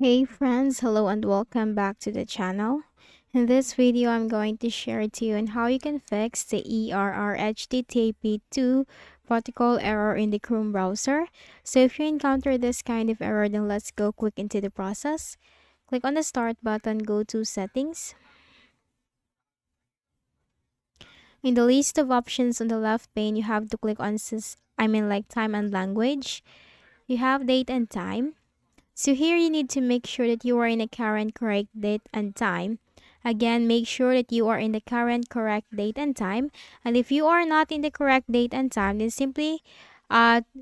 Hey friends, hello and welcome back to the channel. In this video, I'm going to share to you on how you can fix the error http2 protocol error in the Chrome browser. So if you encounter this kind of error, then let's go quick into the process. Click on the start button, go to settings. In the list of options on the left pane, you have to click on time and language. You have date and time. So here you need to make sure that you are in the current correct date and time. Again, make sure that you are in the current correct date and time. And if you are not in the correct date and time, then simply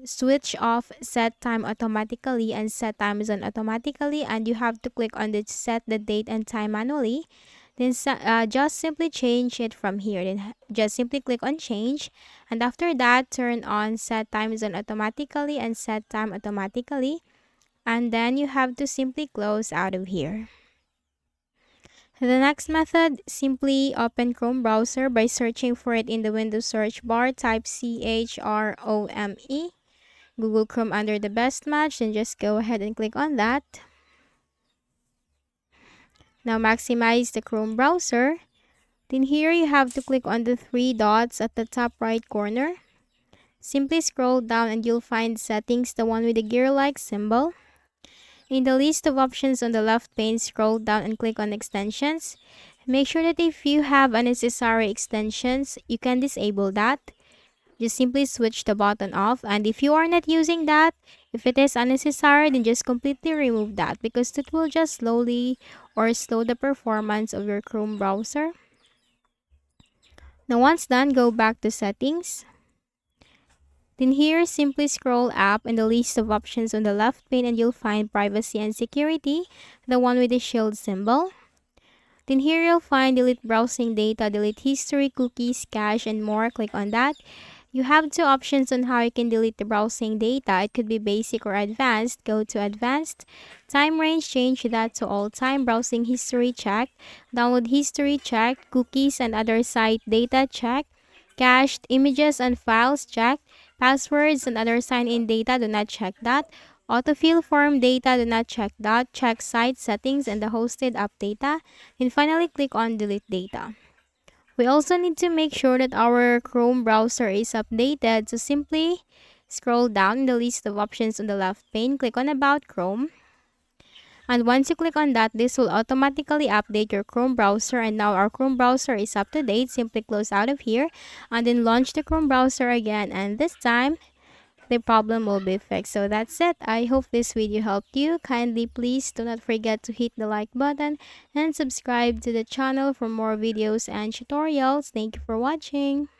switch off set time automatically and set time zone automatically. And you have to click on the set the date and time manually. Then just simply change it from here. Then just simply click on change. And after that, turn on set time zone automatically and set time automatically, and then you have to simply close out of here. The next method, simply open Chrome browser by searching for it in the Windows search bar. Type CHROME, Google Chrome under the best match, and just go ahead and click on that. Now maximize the Chrome browser. Then here you have to click on the three dots at the top right corner. Simply scroll down and you'll find settings, the one with the gear-like symbol. In the list of options on the left pane, scroll down and click on extensions. Make sure that if you have unnecessary extensions, you can disable that. Just simply switch the button off, and if you are not using that, if it is unnecessary, then just completely remove that because it will just slowly or slow the performance of your Chrome browser. Now once done, go back to settings. Then here, simply scroll up in the list of options on the left pane and you'll find privacy and security, the one with the shield symbol. Then here you'll find delete browsing data, delete history, cookies, cache, and more. Click on that. You have two options on how you can delete the browsing data. It could be basic or advanced. Go to advanced. Time range, change that to all time. Browsing history, check. Download history, check. Cookies and other site data, check. Cached images and files, check. Passwords and other sign-in data, do not check that. Autofill form data, do not check that. Check site settings and the hosted app data. And finally, click on delete data. We also need to make sure that our Chrome browser is updated. So simply scroll down in the list of options on the left pane. Click on About Chrome. And once you click on that, this will automatically update your Chrome browser, and now our Chrome browser is up to date. Simply close out of here and then launch the Chrome browser again, and this time the problem will be fixed. So that's it. I hope this video helped you. Kindly please do not forget to hit the like button and subscribe to the channel for more videos and tutorials. Thank you for watching.